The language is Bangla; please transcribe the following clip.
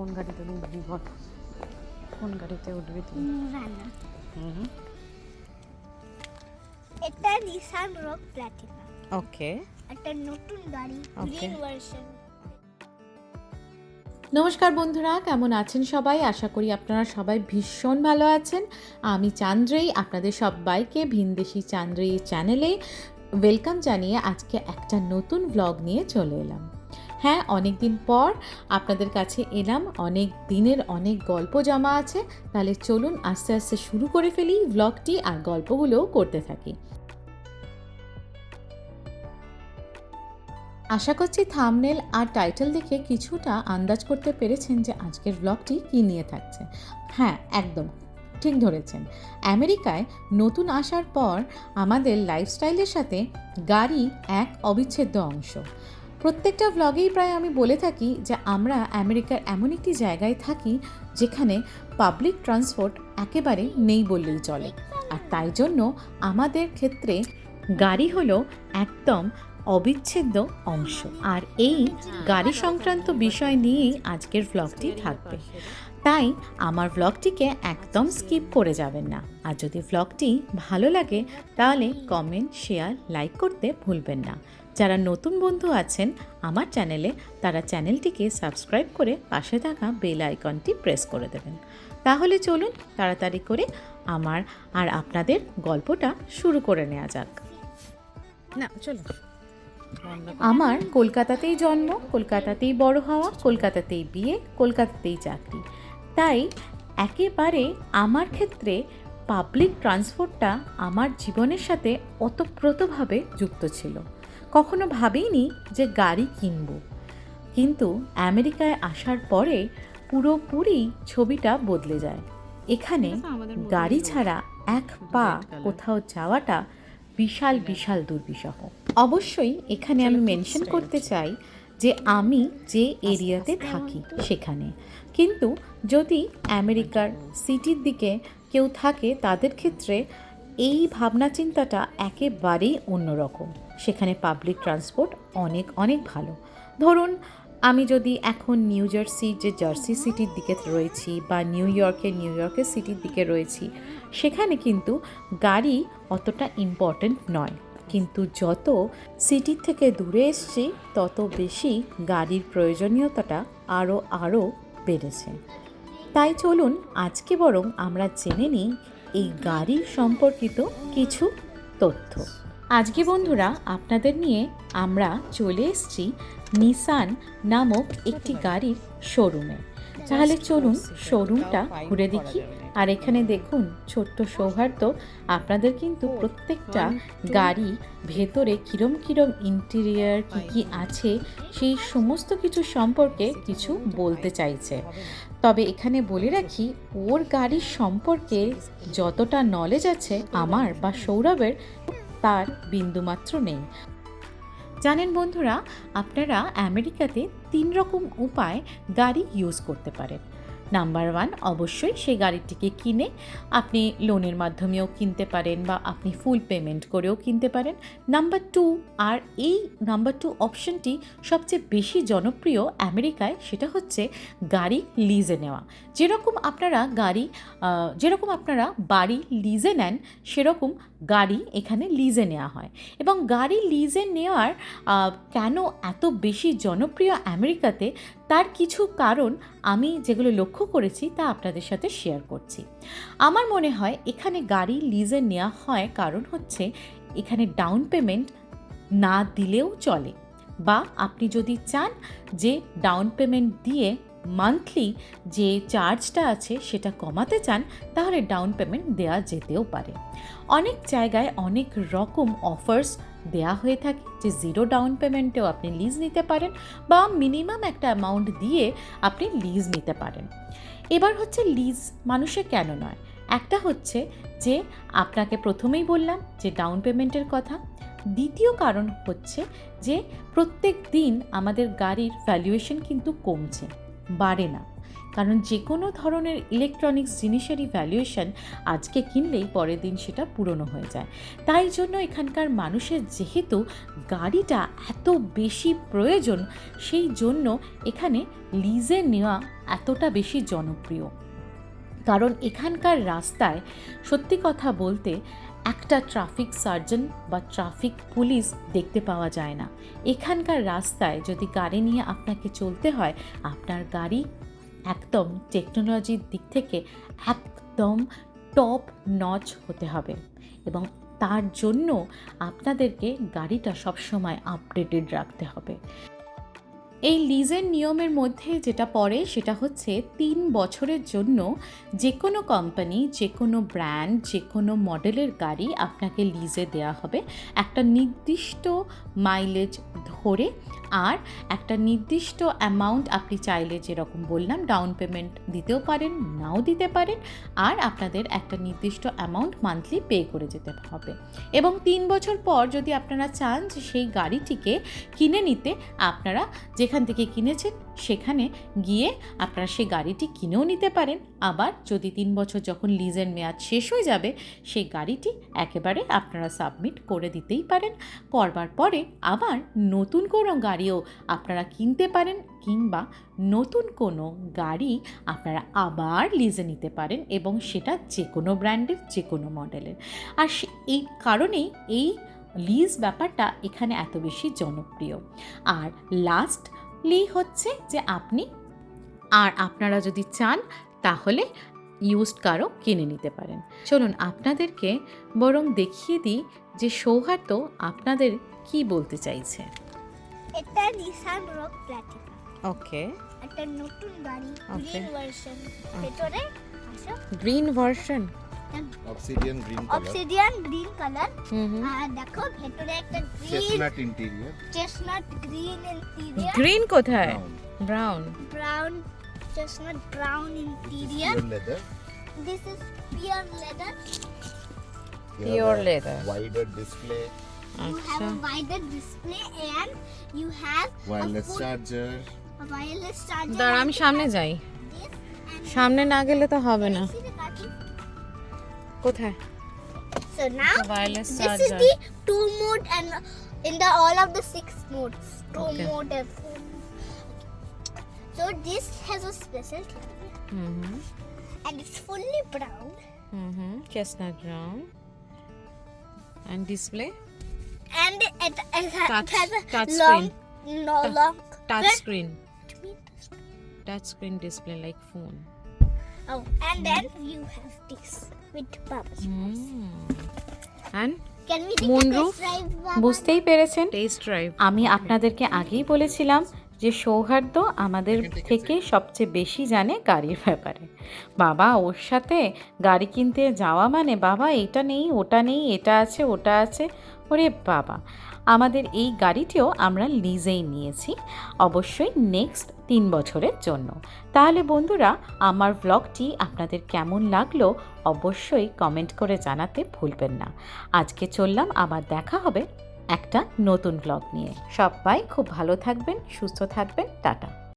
কোন গাড়িতে উঠবি বল, কোন গাড়িতে উঠবি তুই? এটা নিসান রোগ প্লাটিনা। ওকে, একটা নতুন গাড়ি, গ্রিন ভার্সন। নমস্কার বন্ধুরা, কেমন আছেন সবাই? আশা করি আপনারা সবাই ভীষণ ভালো আছেন। আমি চান্দ্রেই আপনাদের সবাইকে ভিনদেশি চান্দ্রেই চ্যানেলে ওয়েলকাম জানিয়ে আজকে একটা নতুন ব্লগ নিয়ে চলে এলাম। হ্যাঁ, অনেক দিন পর আপনাদের কাছে এলাম, অনেক দিনের অনেক গল্প জমা আছে। তাহলে চলুন আস্তে আস্তে শুরু করে ফেলি ব্লগটি, আর গল্পগুলোও করতে থাকি। আশা করছি থাম্বনেল আর টাইটেল দেখে কিছুটা আন্দাজ করতে পেরেছেন যে আজকের ব্লগটি কী নিয়ে থাকছে। হ্যাঁ, একদম ঠিক ধরেছেন। আমেরিকায় নতুন আসার পর আমাদের লাইফস্টাইলের সাথে গাড়ি এক অবিচ্ছেদ্য অংশ। প্রত্যেকটা ব্লগেই প্রায় আমি বলে থাকি যে আমরা আমেরিকার এমন একটি জায়গায় থাকি যেখানে পাবলিক ট্রান্সপোর্ট একেবারে নেই বললেই চলে, আর তাই জন্য আমাদের ক্ষেত্রে গাড়ি হলো একদম অবিচ্ছেদ্য অংশ। আর এই গাড়ি সংক্রান্ত বিষয় নিয়েই আজকের ব্লগটি থাকবে, তাই আমার ব্লগটিকে একদম স্কিপ করে যাবেন না। আর যদি ব্লগটি ভালো লাগে তাহলে কমেন্ট, শেয়ার, লাইক করতে ভুলবেন না। যারা নতুন বন্ধু আছেন আমার চ্যানেলে, তারা চ্যানেলটিকে সাবস্ক্রাইব করে পাশে থাকা বেল আইকনটি প্রেস করে দেবেন। তাহলে চলুন তাড়াতাড়ি করে আমার আর আপনাদের গল্পটা শুরু করে নেওয়া যাক। না চলো। আমার কলকাতাতেই জন্ম, কলকাতাতেই বড় হওয়া, কলকাতাতেই বিয়ে, কলকাতাতেই চাকরি। তাই একেবারে আমার ক্ষেত্রে পাবলিক ট্রান্সপোর্টটা আমার জীবনের সাথে ওতপ্রোতভাবে যুক্ত ছিল। কখনো ভাবিনি যে গাড়ি কিনব, কিন্তু আমেরিকায় আসার পরে পুরোপুরি ছবিটা বদলে যায়। এখানে গাড়ি ছাড়া এক পা কোথাও যাওয়াটা বিশাল বিশাল দুর্বিষহ। অবশ্যই এখানে আমি মেনশন করতে চাই যে আমি যে এরিয়াতে থাকি সেখানে, কিন্তু যদি আমেরিকার সিটির দিকে কেউ থাকে তাদের ক্ষেত্রে এই ভাবনা চিন্তাটা একেবারেই অন্যরকম। সেখানে পাবলিক ট্রান্সপোর্ট অনেক অনেক ভালো। ধরুন আমি যদি এখন নিউ জার্সির যে জার্সি সিটির দিকে রয়েছি বা নিউ ইয়র্কের সিটির দিকে রয়েছি, সেখানে কিন্তু গাড়ি অতটা ইম্পর্ট্যান্ট নয়। কিন্তু যত সিটির থেকে দূরে এসছি তত বেশি গাড়ির প্রয়োজনীয়তাটা আরও বেড়েছে। তাই চলুন আজকে বরং আমরা জেনে নিই এই গাড়ির সম্পর্কিত কিছু তথ্য। আজকে বন্ধুরা আপনাদের নিয়ে আমরা চলে এসেছি নিসান নামক একটি গাড়ির শোরুমে। তাহলে চলুন শোরুমটা ঘুরে দেখি। আর এখানে দেখুন ছোট্ট সৌহার্দ্য আপনাদের কিন্তু প্রত্যেকটা গাড়ি ভেতরে কিরম কিরম ইন্টেরিয়ার কী আছে সেই সমস্ত কিছু সম্পর্কে কিছু বলতে চাইছে। তবে এখানে বলে রাখি, ওর গাড়ির সম্পর্কে যতটা নলেজ আছে আমার বা সৌরভের, তার বিন্দুমাত্র নেই। জানেন বন্ধুরা, আপনারা আমেরিকাতে 3 রকম উপায় গাড়ি ইউজ করতে পারেন। নাম্বার 1, অবশ্যই সেই গাড়িটিকে কিনে আপনি লোনের মাধ্যমেও কিনতে পারেন বা আপনি ফুল পেমেন্ট করেও কিনতে পারেন। নাম্বার 2, আর এই নাম্বার 2 অপশনটি সবচেয়ে বেশি জনপ্রিয় আমেরিকায়, সেটা হচ্ছে গাড়ি লিজে নেওয়া। যেরকম আপনারা বাড়ি লিজে নেন, সেরকম গাড়ি এখানে লিজে নেওয়া হয়। এবং গাড়ি লিজে নেওয়ার কেন এত বেশি জনপ্রিয় আমেরিকাতে, তার কিছু কারণ আমি যেগুলো লক্ষ্য করেছি তা আপনাদের সাথে শেয়ার করছি। আমার মনে হয় এখানে গাড়ি লিজে নেওয়া হয় কারণ হচ্ছে এখানে ডাউন পেমেন্ট না দিলেও চলে, বা আপনি যদি চান যে ডাউন পেমেন্ট দিয়ে মান্থলি যে চার্জটা আছে সেটা কমাতে চান, তাহলে ডাউন পেমেন্ট দেওয়া যেতেও পারে। অনেক জায়গায় অনেক রকম অফার্স দেয়া হয়ে থাকে যে 0 ডাউন পেমেন্টেও আপনি লিজ নিতে পারেন, বা মিনিমাম একটা অ্যামাউন্ট দিয়ে আপনি লিজ নিতে পারেন। এবার হচ্ছে লিজ মানুষের কেন নয়, একটা হচ্ছে যে আপনাকে প্রথমেই বললাম যে ডাউন পেমেন্টের কথা। দ্বিতীয় কারণ হচ্ছে যে প্রত্যেক দিন আমাদের গাড়ির ভ্যালুয়েশন কিন্তু কমছে। বাড়ে না, কারণ যে কোনো ধরনের ইলেকট্রনিক্স জিনিসেরই ভ্যালুয়েশন আজকে কিনলেই পরের দিন সেটা পুরনো হয়ে যায়। তাই জন্য এখানকার মানুষের যেহেতু গাড়িটা এত বেশি প্রয়োজন, সেই জন্য এখানে লিজে নেওয়া এতটা বেশি জনপ্রিয়। কারণ এখানকার রাস্তায় সত্যি কথা বলতে একটা ট্রাফিক সার্জন বা ট্রাফিক পুলিশ দেখতে পাওয়া যায় না। এখানকার রাস্তায় যদি গাড়ি নিয়ে আপনাকে চলতে হয়, আপনার গাড়ি একদম টেকনোলজির দিক থেকে একদম টপ নচ হতে হবে, এবং তার জন্য আপনাদেরকে গাড়িটা সবসময় আপডেটেড রাখতে হবে। এই লিজের নিয়মের মধ্যে যেটা পড়ে সেটা হচ্ছে 3 বছরের জন্য যে কোনো কোম্পানি, যে কোনো ব্র্যান্ড, যে কোনো মডেলের গাড়ি আপনাকে লিজে দেওয়া হবে একটা নির্দিষ্ট মাইলেজ ধরে, আর একটা নির্দিষ্ট অ্যামাউন্ট আপনি চাইলে যেরকম বললাম ডাউন পেমেন্ট দিতেও পারেন, নাও দিতে পারেন, আর আপনাদের একটা নির্দিষ্ট অ্যামাউন্ট মান্থলি পে করে যেতে হবে। এবং 3 বছর পর যদি আপনারা চান যে সেই গাড়িটিকে কিনে নিতে, আপনারা যেখান থেকে কিনেছেন সেখানে গিয়ে আপনারা সেই গাড়িটি কিনেও নিতে পারেন। আবার যদি 3 বছর যখন লিজের মেয়াদ শেষ হয়ে যাবে, সেই গাড়িটি একেবারে আপনারা সাবমিট করে দিতেই পারেন। করবার পরে আবার নতুন কোনো গাড়িও আপনারা কিনতে পারেন, কিংবা নতুন কোনো গাড়ি আপনারা আবার লিজে নিতে পারেন, এবং সেটা যে কোনো ব্র্যান্ডের, যে কোনো মডেলের। আর এই কারণেই এই লিজ ব্যাপারটা এখানে এত বেশি জনপ্রিয়। আর লাস্টলি হচ্ছে যে আপনারা যদি চান তাহলে ইউজড কারও কিনে নিতে পারেন। চলুন আপনাদেরকে বরং দেখিয়ে দিই যে সৌহার্দ্য আপনাদের কি বলতে চাইছে। এটা নিসান রক প্ল্যাটিনা, ওকে, একটা নতুন গাড়ি, গ্রিন ভার্সন। ভেতরে আসো, green version, obsidian green colour. আর দেখো ভেতরে একটা chestnut interior. Chestnut green interior. Green কোথায়? Brown. Brown, chestnut brown interior. Leather. This is pure leather. Pure leather. Wider display, You have a wider display and you have wireless a full charger. wireless charger. দাঁড়া, আমি সামনে যাই। This and সামনে না গেলে তো হবে না। see the card? কোথায়? So now Wireless this charger. is the 2 mode, and in the all of the 6 modes, 2 Okay. mode. So this has a special thing, and it's fully brown. Chestnut brown. And display? And it Touch- has a touch long, screen. no long. Touch Wait, screen. what do you mean touch screen? Touch screen display like phone. Oh, and then you have this with Baba's voice. And Can we take Moonroof? a test drive, Baba? বুঝতেই পেরেছেন, taste drive. আমি আপনাদেরকে আগেই বলেছিলাম যে সৌহার্দ্য আমাদের থেকে সবচেয়ে বেশি জানে গাড়ির ব্যাপারে। বাবা ওর সাথে গাড়ি কিনতে যাওয়া মানে বাবা এটা নেই, ওটা নেই, এটা আছে, ওটা আছে। ওরে বাবা, আমাদের এই গাড়িটিও আমরা লিজেই নিয়েছি, অবশ্যই নেক্সট 3 বছরের জন্য। তাহলে বন্ধুরা, আমার ব্লগটি আপনাদের কেমন লাগলো অবশ্যই কমেন্ট করে জানাতে ভুলবেন না। আজকে চললাম, আবার দেখা হবে একটা নতুন ব্লগ নিয়ে। সবাই খুব ভালো থাকবেন, সুস্থ থাকবেন, টাটা।